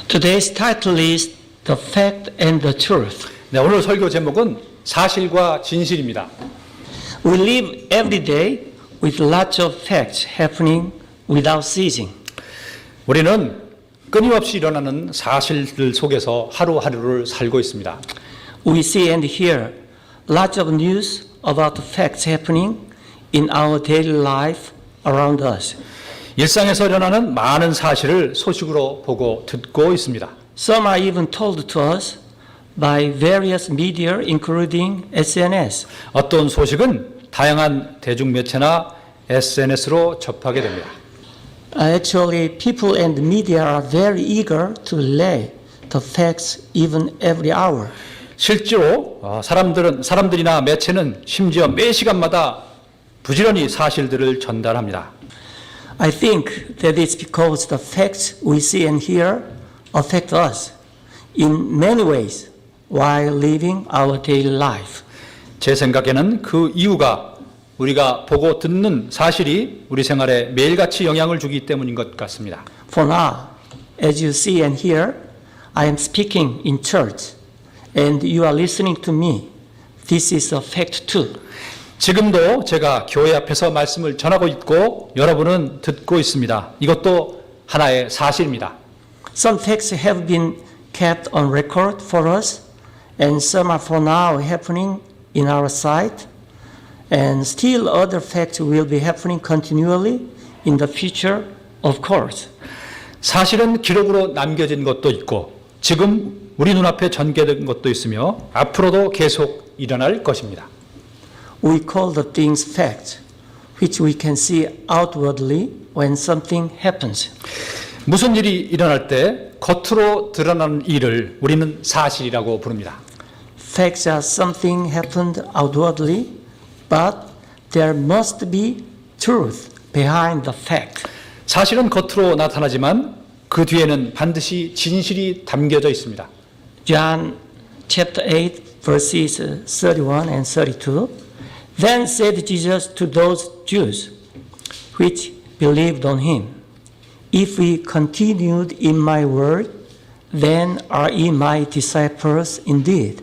Today's title is The Fact and the Truth. 네, 오늘 설교 제목은 사실과 진실입니다. We live every day with lots of facts happening without ceasing. 우리는 끊임없이 일어나는 사실들 속에서 하루하루를 살고 있습니다. We see and hear lots of news about the facts happening in our daily life around us. 일상에서 일어나는 많은 사실을 소식으로 보고 듣고 있습니다. Some are even told to us by various media including SNS. 어떤 소식은 다양한 대중매체나 SNS로 접하게 됩니다. Actually, people and media are very eager to relay the facts even every hour. 실제로 사람들이나 매체는 심지어 매 시간마다 부지런히 사실들을 전달합니다. I think that it's because the facts we see and hear affect us in many ways while living our daily life. 제 생각에는 그 이유가 우리가 보고 듣는 사실이 우리 생활에 매일같이 영향을 주기 때문인 것 같습니다. For now, as you see and hear, I am speaking in church and you are listening to me. This is a fact too. 지금도 제가 교회 앞에서 말씀을 전하고 있고 여러분은 듣고 있습니다. 이것도 하나의 사실입니다. Some facts have been kept on record for us and some are for now happening in our sight. And still other facts will be happening continually in the future, of course. 사실은 기록으로 남겨진 것도 있고 지금 우리 눈앞에 전개된 것도 있으며 앞으로도 계속 일어날 것입니다. We call the things facts, which we can see outwardly when something happens. 무슨 일이 일어날 때 겉으로 드러나는 일을 우리는 사실이라고 부릅니다. Facts are something happened outwardly, but there must be truth behind the fact. 사실은 겉으로 나타나지만 그 뒤에는 반드시 진실이 담겨져 있습니다. John chapter 8 verses 31 and 32. Then said Jesus to those Jews which believed on him, If we continued in my word, then are ye my disciples indeed.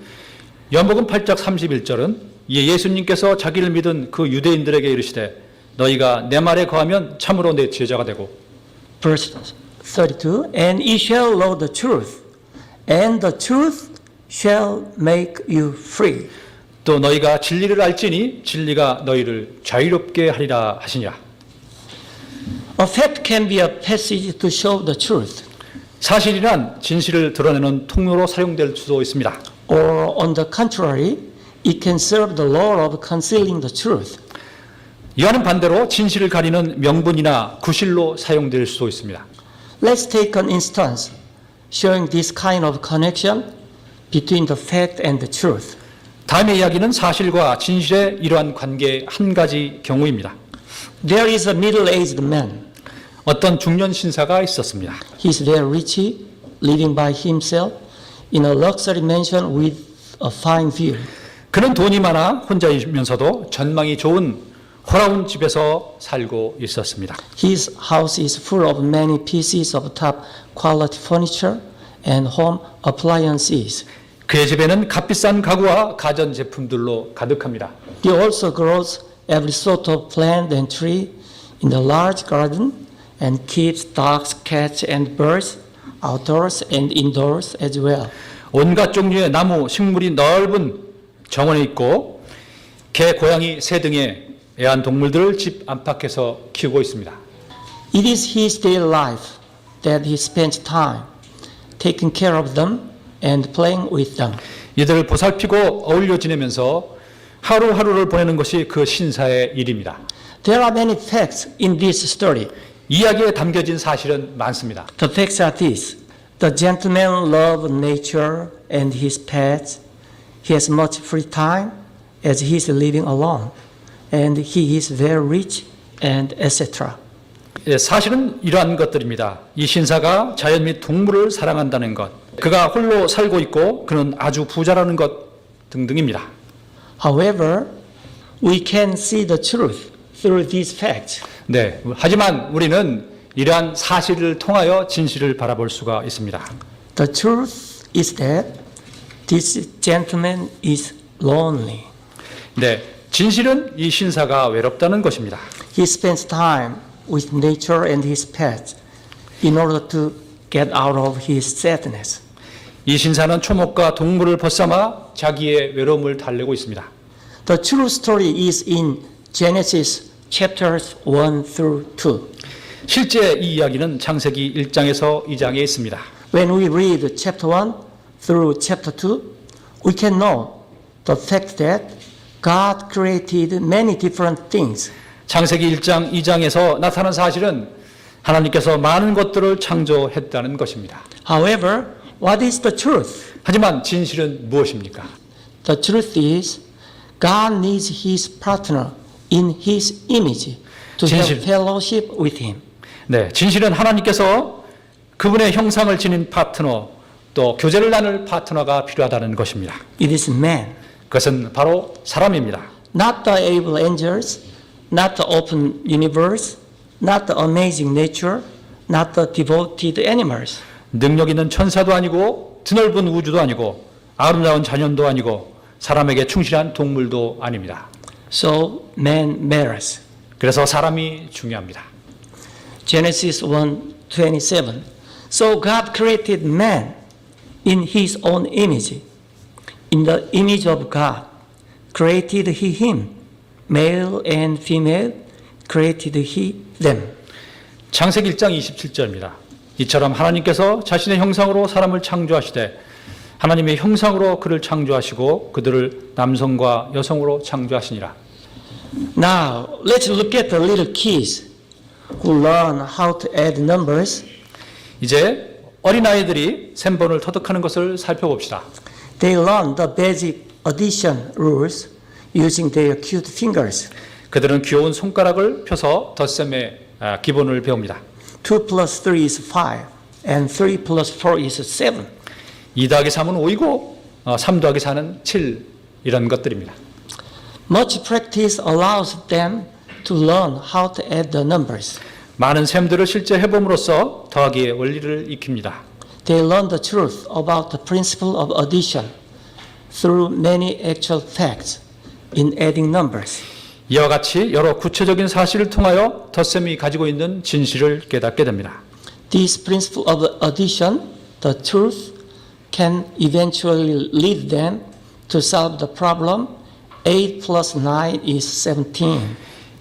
연복음 8장 31절은 예수님께서 자기를 믿은 그 유대인들에게 이르시되 너희가 내 말에 거하면 참으로 내 제자가 되고 Verse 32, And ye shall know the truth, and the truth shall make you free. 또 너희가 진리를 알지니 진리가 너희를 자유롭게 하리라 하시니라. A fact can be a passage to show the truth, 사실이란 진실을 드러내는 통로로 사용될 수도 있습니다. or on the contrary, it can serve the law of concealing the truth. 이와는 반대로 진실을 가리는 명분이나 구실로 사용될 수도 있습니다. Let's take an instance showing this kind of connection between the fact and the truth. 다음의 이야기는 사실과 진실의 이러한 관계의 한 가지 경우입니다. There is a middle-aged man. 어떤 중년 신사가 있었습니다. He is very rich, living by himself in a luxury mansion with a fine view. 그는 돈이 많아 혼자이면서도 전망이 좋은 호라운 집에서 살고 있었습니다. His house is full of many pieces of top quality furniture and home appliances. 그의 집에는 값비싼 가구와 가전 제품들로 가득합니다. He also grows every sort of plant and tree in the large garden and keeps dogs, cats, and birds outdoors and indoors as well. 온갖 종류의 나무, 식물이 넓은 정원에 있고 개, 고양이, 새 등의 애완동물들을 집 안팎에서 키우고 있습니다. It is his daily life that he spends time taking care of them and playing with them. 이들을 보살피고 어울려 지내면서 하루하루를 보내는 것이 그 신사의 일입니다. There are many facts in this story. 이야기에 담겨진 사실은 많습니다. The facts are these. The gentleman loves nature and his pets. He has much free time as he is living alone. And he is very rich and etc. 사실은 이러한 것들입니다. 이 신사가 자연 및 동물을 사랑한다는 것, 그가 홀로 살고 있고 그는 아주 부자라는 것 등등입니다. However, we can see the truth through these facts. 네, 하지만 우리는 이러한 사실을 통하여 진실을 바라볼 수가 있습니다. The truth is that this gentleman is lonely. 네, 진실은 이 신사가 외롭다는 것입니다. He spends time with nature and his pets in order to get out of his sadness. 이 신사는 초목과 동물을 벗삼아 자기의 외로움을 달래고 있습니다. The true story is in Genesis chapters 1 through 2. 실제 이 이야기는 창세기 1장에서 2장에 있습니다. When we read chapter 1 through chapter 2, we can know the fact that God created many different things. 창세기 1장, 2장에서 나타난 사실은 하나님께서 많은 것들을 창조했다는 것입니다. However, what is the truth? 하지만 진실은 무엇입니까? The truth is God needs his partner in his image to 진실. have fellowship with him. 네, 진실은 하나님께서 그분의 형상을 지닌 파트너, 또 교제를 나눌 파트너가 필요하다는 것입니다. It is man, 그것은 바로 사람입니다. not the able angels, not the open universe, not the amazing nature, not the devoted animals. 능력 있는 천사도 아니고 드넓은 우주도 아니고 아름다운 자연도 아니고 사람에게 충실한 동물도 아닙니다. So man matters. 그래서 사람이 중요합니다. Genesis 1:27. So God created man in his own image. In the image of God created he him. Male and female created he them. 창세기 1장 27절입니다. 이처럼 하나님께서 자신의 형상으로 사람을 창조하시되 하나님의 형상으로 그를 창조하시고 그들을 남성과 여성으로 창조하시니라. Now, let's look at the little kids who learn how to add numbers. 이제 어린아이들이 셈본을 터득하는 것을 살펴봅시다. They learn the basic addition rules using their cute fingers. 그들은 귀여운 손가락을 펴서 덧셈의 기본을 배웁니다. 2 plus 3 is 5, and 3 plus 4 is 7. 2 더하기 3은 5이고 3 더하기 4는 7 이런 것들입니다. Much practice allows them to learn how to add the numbers. 많은 셈들을 실제 해봄으로써 더하기의 원리를 익힙니다. They learn the truth about the principle of addition through many actual facts in adding numbers. 이와 같이 여러 구체적인 사실을 통하여 덧셈이 가지고 있는 진실을 깨닫게 됩니다. This principle of addition, the truth, can eventually lead them to solve the problem 8 plus 9 is 17.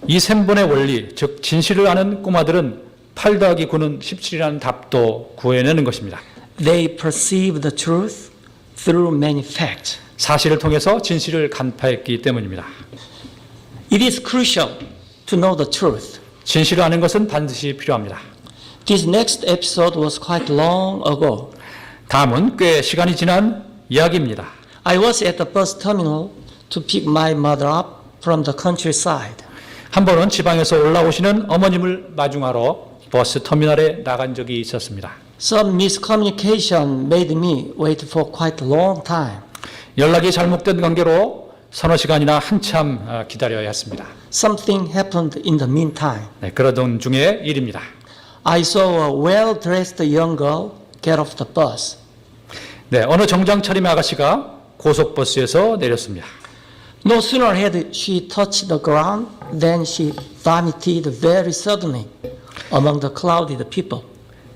이 셈본의 원리, 즉 진실을 아는 꼬마들은 8 더하기 9는 17이라는 답도 구해내는 것입니다. They perceive the truth through many facts. 사실을 통해서 진실을 간파했기 때문입니다. It is crucial to know the truth. 진실을 아는 것은 반드시 필요합니다. This next episode was quite long ago. 다음은 꽤 시간이 지난 이야기입니다. I was at the bus terminal to pick my mother up from the countryside. 한 번은 지방에서 올라오시는 어머님을 마중하러 버스 터미널에 나간 적이 있었습니다. Some miscommunication made me wait for quite a long time. 연락이 잘못된 관계로 서너 시간이나 한참 기다려야 했습니다. Something happened in the meantime. 네, 그러던 중의 일입니다. I saw a well-dressed young girl get off the bus. 네, 어느 정장 차림의 아가씨가 고속버스에서 내렸습니다. No sooner had she touched the ground than she vomited very suddenly among the crowded people.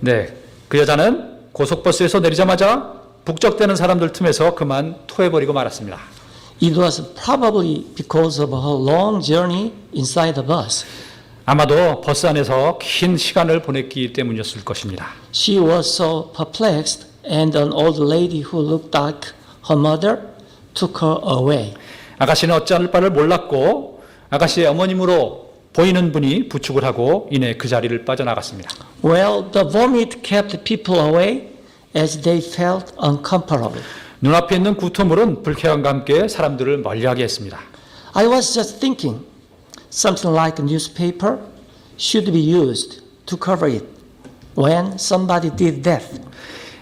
네, 그 여자는 고속버스에서 내리자마자 북적대는 사람들 틈에서 그만 토해버리고 말았습니다. It was probably because of her long journey inside the bus. 아마도 버스 안에서 긴 시간을 보냈기 때문이었을 것입니다. She was so perplexed, and an old lady who looked like her mother took her away. 아가씨는 어찌할 바를 몰랐고 아가씨의 어머님으로 보이는 분이 부축을 하고 이내 그 자리를 빠져나갔습니다. Well, the vomit kept people away as they felt uncomfortable. 눈앞에 있는 구토물은 불쾌감과 함께 사람들을 멀리하게 했습니다. I was just thinking, something like a newspaper should be used to cover it when somebody did that.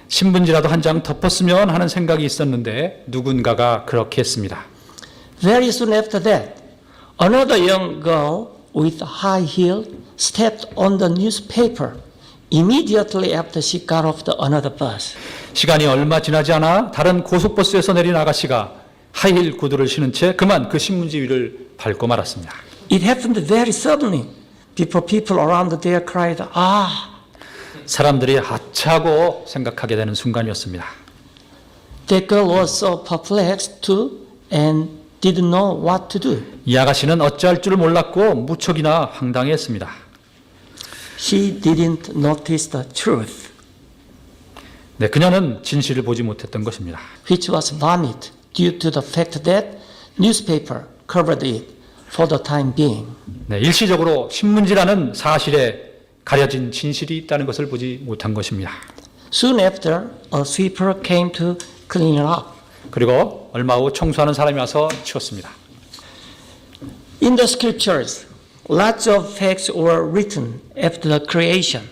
신문지라도 한 장 덮었으면 하는 생각이 있었는데 누군가가 그렇게 했습니다. Very soon after that, another young girl with high heel stepped on the newspaper Immediately after she got off the another bus, 시간이 얼마 지나지 않아 다른 고속버스에서 내린 아가씨가 하이힐 구두를 신은 채 그만 그 신문지 위를 밟고 말았습니다. it happened very suddenly. People around there cried, ah. 사람들이 아차하고 생각하게 되는 순간이었습니다. That girl was so perplexed too and didn't know what to do. 이 아가씨는 어찌할 줄을 몰랐고 무척이나 황당했습니다. She didn't notice the truth, 네, 그녀는 진실을 보지 못했던 것입니다. which was vomit due to the fact that newspaper covered it for the time being. 네, 일시적으로 신문지라는 사실에 가려진 진실이 있다는 것을 보지 못한 것입니다. Soon after, a sweeper came to clean it up. 그리고 얼마 후 청소하는 사람이 와서 치웠습니다. In the scriptures, lots of facts were written after the creation.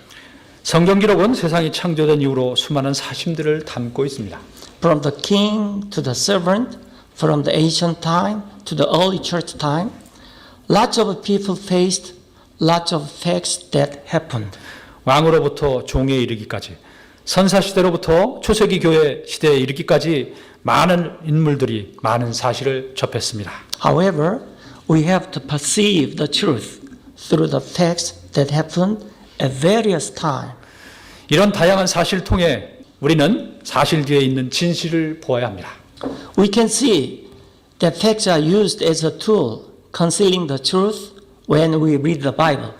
성경 기록은 세상이 창조된 이후로 수많은 사심들을 담고 있습니다. From the king to the servant, from the ancient time to the early church time, lots of people faced lots of facts that happened. 왕으로부터 종에 이르기까지, 선사시대로부터 초세기 교회 시대에 이르기까지 많은 인물들이 많은 사실을 접했습니다. However, we have to perceive the truth through the facts that happened at various times. 이런 다양한 사실을 통해 우리는 사실 뒤에 있는 진실을 보아야 합니다. We can see that facts are used as a tool concealing the truth when we read the Bible.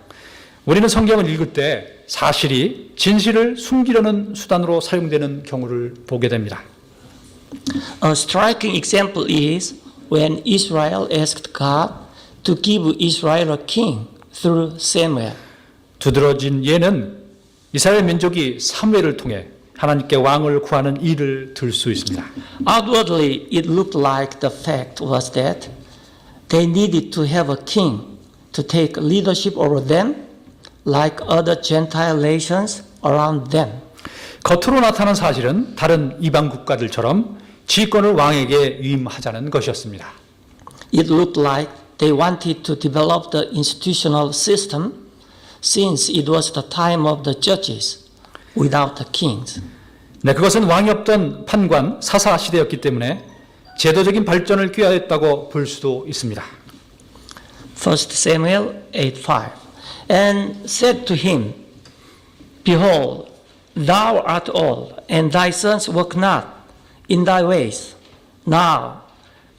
우리는 성경을 읽을 때 사실이 진실을 숨기려는 수단으로 사용되는 경우를 보게 됩니다. A striking example is when Israel asked God to give Israel a king through Samuel. 두드러진 예는 이스라엘 민족이 사무엘을 통해 하나님께 왕을 구하는 일을 들 수 있습니다. Outwardly, it looked like the fact was that they needed to have a king to take leadership over them, like other Gentile nations around them. 겉으로 나타난 사실은 다른 이방 국가들처럼 지휘권을 왕에게 위임하자는 것이었습니다. It looked like they wanted to develop the institutional system since it was the time of the judges without the kings. 네, 그것은 왕이 없던 판관 사사 시대였기 때문에 제도적인 발전을 꾀하였다고 볼 수도 있습니다. 1 Samuel 8:5 And said to him, Behold, thou art old, and thy sons walk not in thy ways. Now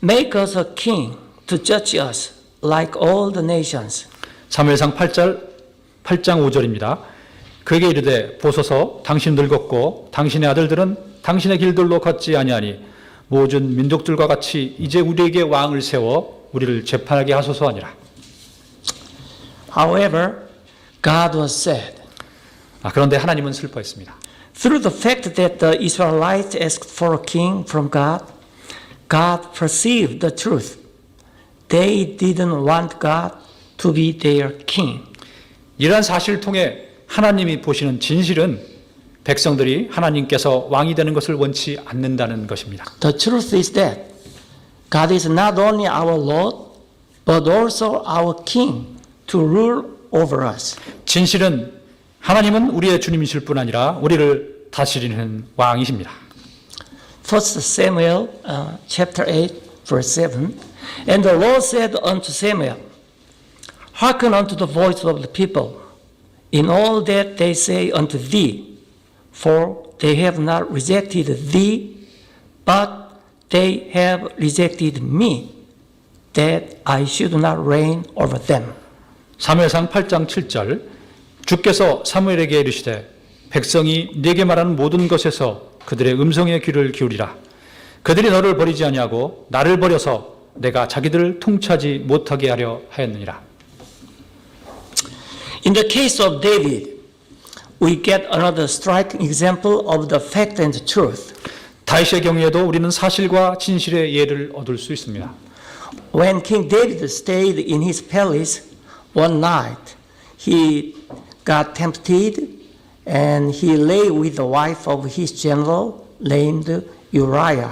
make us a king to judge us like all the nations. 사무엘상 8장 5절입니다. 그에게 이르되 보소서 당신 늙었고 당신의 아들들은 당신의 길들로 걷지 아니하니 모든 민족들과 같이 이제 우리에게 왕을 세워 우리를 재판하게 하소서 하니라. However, God was sad. 그런데 하나님은 슬퍼했습니다. Through the fact that the Israelites asked for a king from God, God perceived the truth. They didn't want God to be their king. 이러한 사실을 통해 하나님이 보시는 진실은 백성들이 하나님께서 왕이 되는 것을 원치 않는다는 것입니다. The truth is that God is not only our Lord, but also our king to rule over us. 진실은 하나님은 우리의 주님이실 뿐 아니라 우리를 다스리는 왕이십니다. 1 Samuel chapter 8 verse 7 And the Lord said unto Samuel, Hearken unto the voice of the people in all that they say unto thee, for they have not rejected thee, but they have rejected me, that I should not reign over them. 사무엘상 8장 7절 주께서 사무엘에게 이르시되 백성이 네게 말하는 모든 것에서 그들의 음성에 귀를 기울이라. 그들이 너를 버리지 아니하고 나를 버려서 내가 자기들을 통치하지 못하게 하려 하였느니라. In the case of David, we get another striking example of the fact and the truth. 다윗의 경우에도 우리는 사실과 진실의 예를 얻을 수 있습니다. When King David stayed in his palace one night, he got tempted and he lay with the wife of his general named Uriah.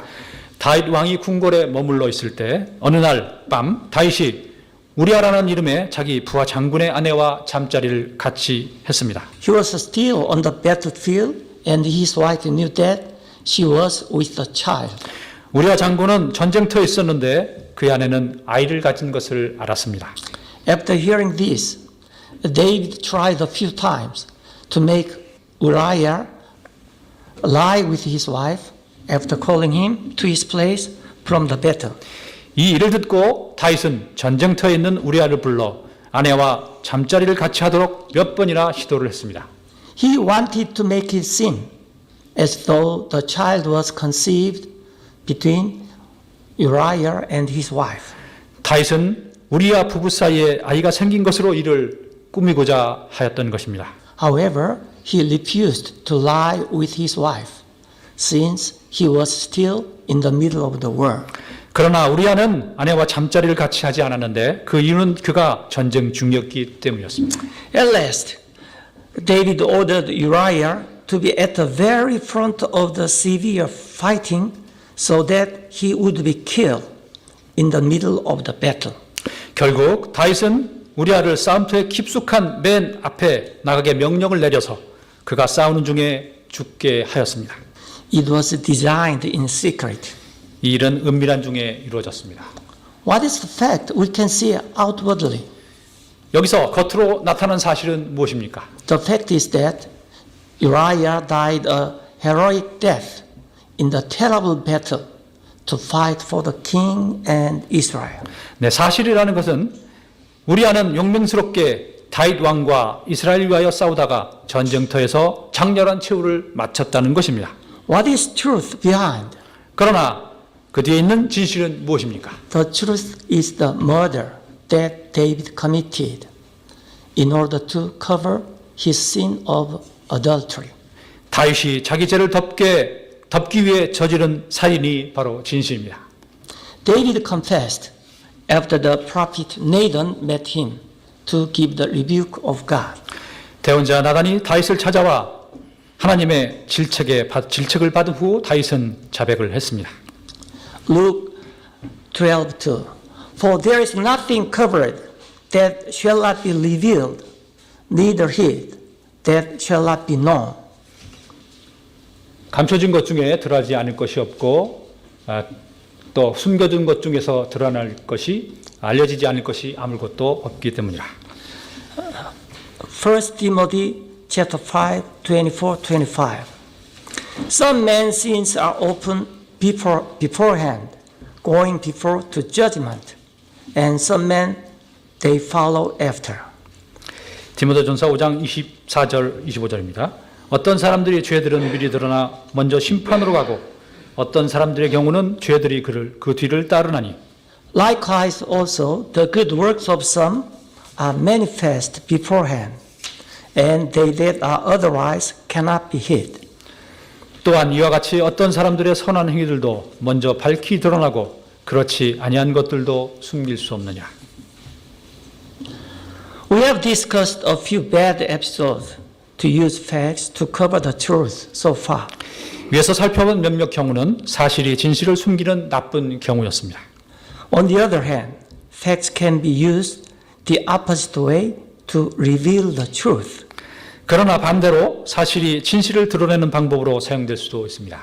다윗 왕이 궁궐에 머물러 있을 때 어느 날 밤 다윗이 우리아라는 이름의 자기 부하 장군의 아내와 잠자리를 같이 했습니다. He was still on the battlefield, and his wife knew that she was with a child. 우리아 장군은 전쟁터에 있었는데 그의 아내는 아이를 가진 것을 알았습니다. After hearing this, David tried a few times to make Uriah lie with his wife after calling him to his place from the battle. 이 일을 듣고 다윗은 전쟁터에 있는 우리아를 불러 아내와 잠자리를 같이 하도록 몇 번이나 시도를 했습니다. He wanted to make it seem as though the child was conceived between Uriah and his wife. 다윗은 우리아 부부 사이에 아이가 생긴 것으로 이를 꾸미고자 하였던 것입니다. However, he refused to lie with his wife since he was still in the middle of the war. 그러나 우리아는 아내와 잠자리를 같이 하지 않았는데 그 이유는 그가 전쟁 중이었기 때문이었습니다. At last, David ordered Uriah to be at the very front of the severe fighting so that he would be killed in the middle of the battle. 결국 다윗은 우리아를 싸움터에 깊숙한 맨 앞에 나가게 명령을 내려서 그가 싸우는 중에 죽게 하였습니다. It was designed in secret. 이 일은 은밀한 중에 이루어졌습니다. What is the fact we can see outwardly? 여기서 겉으로 나타난 사실은 무엇입니까? The fact is that Uriah died a heroic death in the terrible battle to fight for the king and Israel. 네, 사실이라는 것은 우리아는 용맹스럽게 다윗 왕과 이스라엘 위하여 싸우다가 전쟁터에서 장렬한 최후를 마쳤다는 것입니다. What is truth behind? 그러나 그 뒤에 있는 진실은 무엇입니까? The truth is the murder that David committed in order to cover his sin of adultery. 다윗이 자기 죄를 덮기 위해 저지른 살인이 바로 진실입니다. David confessed after the prophet Nathan met him to give the rebuke of God. 대언자 나단이 다윗을 찾아와 하나님의 질책을 받은 후 다윗은 자백을 했습니다. Luke 12:2. For there is nothing covered that shall not be revealed, neither hid that shall not be known. 감춰진 것 중에 드러나지 않을 것이 없고 또 숨겨둔 것 중에서 드러날 것이 알려지지 않을 것이 아무것도 없기 때문이라. 1 Timothy chapter 5, 24-25. Some men's sins are open beforehand, going before to judgment, and some men they follow after. 디모데전서 5장 24절 25절입니다. 어떤 사람들의 죄들은 미리 드러나 먼저 심판으로 가고 어떤 사람들의 경우는 죄들이 그 뒤를 따르나니. Likewise also the good works of some are manifest beforehand, and they that are otherwise cannot be hid. 또한 이와 같이 어떤 사람들의 선한 행위들도 먼저 밝히 드러나고 그렇지 아니한 것들도 숨길 수 없느냐. We have discussed a few bad episodes to use facts to cover the truth so far. 위에서 살펴본 몇몇 경우는 사실이 진실을 숨기는 나쁜 경우였습니다. On the other hand, facts can be used the opposite way to reveal the truth. 그러나 반대로 사실이 진실을 드러내는 방법으로 사용될 수도 있습니다.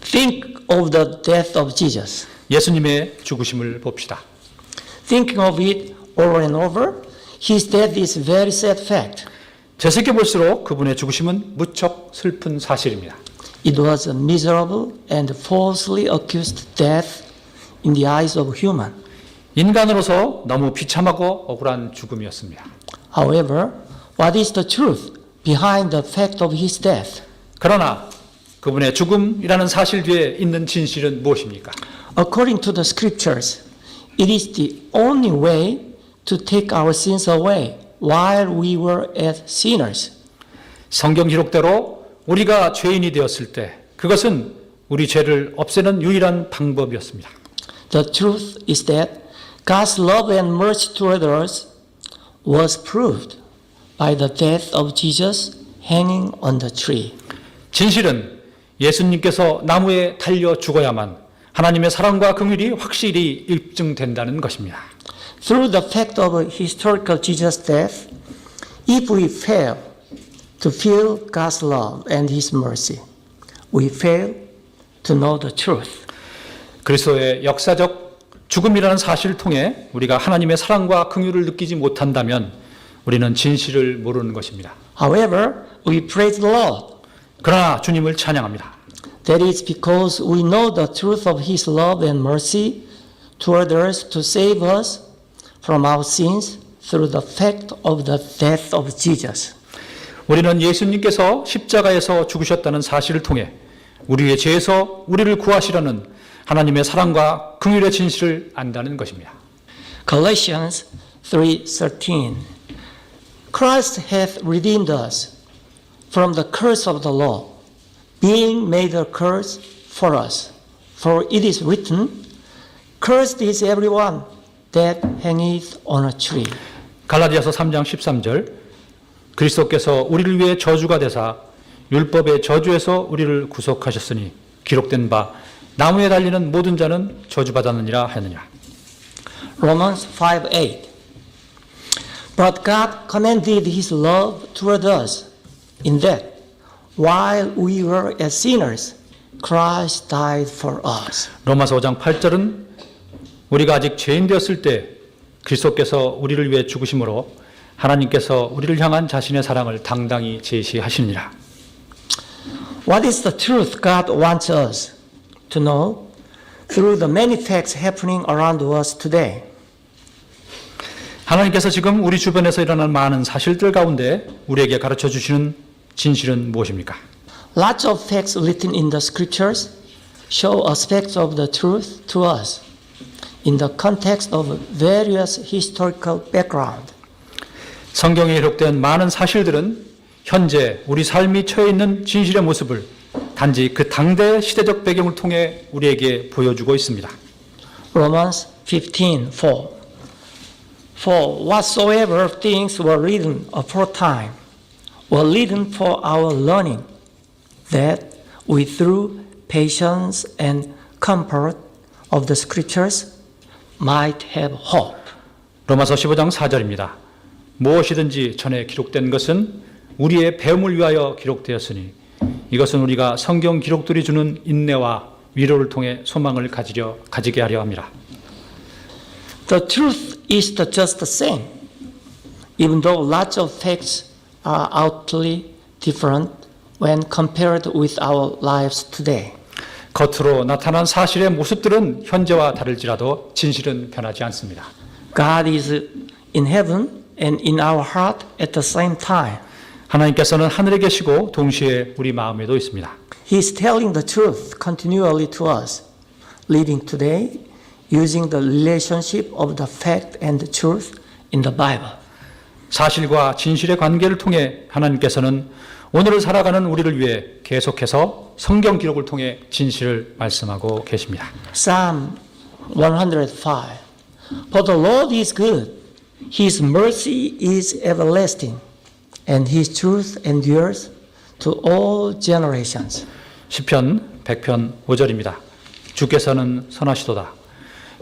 Think of the death of Jesus. 예수님의 죽으심을 봅시다. Thinking of it over and over, his death is very sad fact. 되새겨 볼수록 그분의 죽으심은 무척 슬픈 사실입니다. It was a miserable and falsely accused death in the eyes of human. 인간으로서 너무 비참하고 억울한 죽음이었습니다. However, what is the truth behind the fact of his death? 그러나 그분의 죽음이라는 사실 뒤에 있는 진실은 무엇입니까? According to the scriptures, it is the only way to take our sins away while we were as sinners. 성경 기록대로 우리가 죄인이 되었을 때 그것은 우리 죄를 없애는 유일한 방법이었습니다. The truth is that God's love and mercy toward us was proved by the death of Jesus hanging on the tree. 진실은 예수님께서 나무에 달려 죽어야만 하나님의 사랑과 긍휼이 확실히 입증된다는 것입니다. through the fact of historical Jesus' death, if we fail to feel God's love and His mercy, we fail to know the truth. 그리스도의 역사적 죽음이라는 사실을 통해 우리가 하나님의 사랑과 긍휼을 느끼지 못한다면 우리는 진실을 모르는 것입니다. However, we praise the Lord. 그러나 주님을 찬양합니다. That is because we know the truth of His love and mercy toward us to save us from our sins through the fact of the death of Jesus. 우리는 예수님께서 십자가에서 죽으셨다는 사실을 통해 우리의 죄에서 우리를 구하시려는 하나님의 사랑과 긍휼의 진실을 안다는 것입니다. Colossians 3:13 Christ hath redeemed us from the curse of the law, being made a curse for us. For it is written, Cursed is everyone that hangeth on a tree. 갈라디아서 3장 13절 그리스도께서 우리를 위해 저주가 되사 율법의 저주에서 우리를 구속하셨으니 기록된 바 나무에 달리는 모든 자는 저주받았느니라 하느니라. Romans 5:8 But God commended His love toward us in that while we were as sinners, Christ died for us. 로마서 5장 8절은 우리가 아직 죄인 되었을 때 그리스도께서 우리를 위해 죽으심으로 하나님께서 우리를 향한 자신의 사랑을 당당히 제시하시니라. What is the truth God wants us to know through the many facts happening around us today? 하나님께서 지금 우리 주변에서 일어나는 많은 사실들 가운데 우리에게 가르쳐 주시는 진실은 무엇입니까? Lots of facts written in the scriptures show aspects of the truth to us in the context of various historical background. 성경에 기록된 많은 사실들은 현재 우리 삶이 처해 있는 진실의 모습을 단지 그 당대 시대적 배경을 통해 우리에게 보여주고 있습니다. Romans 15:4 For whatsoever things were written aforetime were written for our learning, that we through patience and comfort of the scriptures might have hope. 로마서 15장 4절입니다. 무엇이든지 전에 기록된 것은 우리의 배움을 위하여 기록되었으니 이것은 우리가 성경 기록들이 주는 인내와 위로를 통해 소망을 가지게 하려 합니다. The truth is just the same, even though lots of facts are outwardly different when compared with our lives today. 겉으로 나타난 사실의 모습들은 현재와 다를지라도 진실은 변하지 않습니다. God is in heaven and in our heart at the same time. 하나님께서는 하늘에 계시고 동시에 우리 마음에도 있습니다. He is telling the truth continually to us, leading today using the relationship of the fact and the truth in the Bible. 사실과 진실의 관계를 통해 하나님께서는 오늘을 살아가는 우리를 위해 계속해서 성경 기록을 통해 진실을 말씀하고 계십니다. Psalm 105 For the Lord is good, His mercy is everlasting, and His truth endures to all generations. 시편 100편 5절입니다. 주께서는 선하시도다.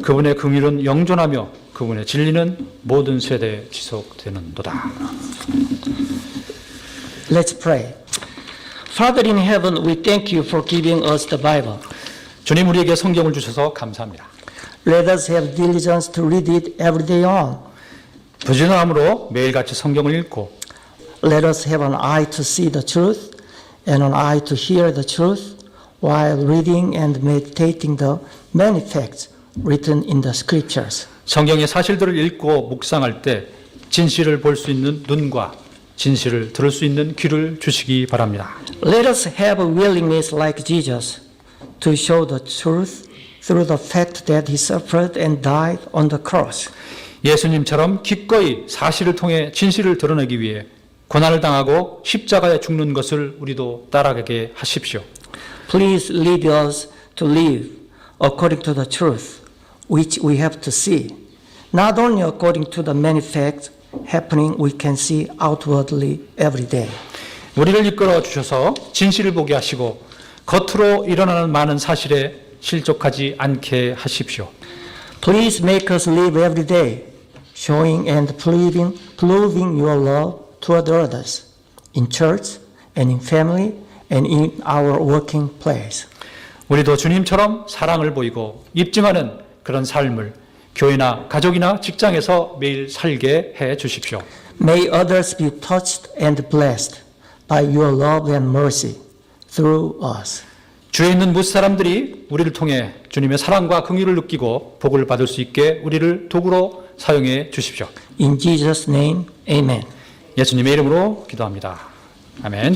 그분의 긍휼은 영존하며 그분의 진리는 모든 세대에 지속되는도다. Let's pray. Father in heaven, we thank you for giving us the Bible. 주님 우리에게 성경을 주셔서 감사합니다. Let us have diligence to read it every day on. 부지런함으로 매일같이 성경을 읽고 Let us have an eye to see the truth and an eye to hear the truth while reading and meditating the many facts written in the scriptures. 성경의 사실들을 읽고 묵상할 때 진실을 볼 수 있는 눈과 진실을 들을 수 있는 귀를 주시기 바랍니다. Let us have a willingness like Jesus to show the truth through the fact that He suffered and died on the cross. 예수님처럼 기꺼이 사실을 통해 진실을 드러내기 위해 고난을 당하고 십자가에 죽는 것을 우리도 따라가게 하십시오. Please lead us to live according to the truth which we have to see, not only according to the many facts happening we can see outwardly every day. 우리를 이끌어 주셔서 진실을 보게 하시고 겉으로 일어나는 많은 사실에 실족하지 않게 하십시오. Please make us live every day showing and proving your love toward others in church and in family and in our working place. 우리도 주님처럼 사랑을 보이고 입증하는 그런 삶을 교회나 가족이나 직장에서 매일 살게 해 주십시오. May others be touched and blessed by your love and mercy through us. 주위에 있는 무엇 사람들이 우리를 통해 주님의 사랑과 긍휼을 느끼고 복을 받을 수 있게 우리를 도구로 사용해 주십시오. In Jesus' name, amen. 예수님의 이름으로 기도합니다. 아멘.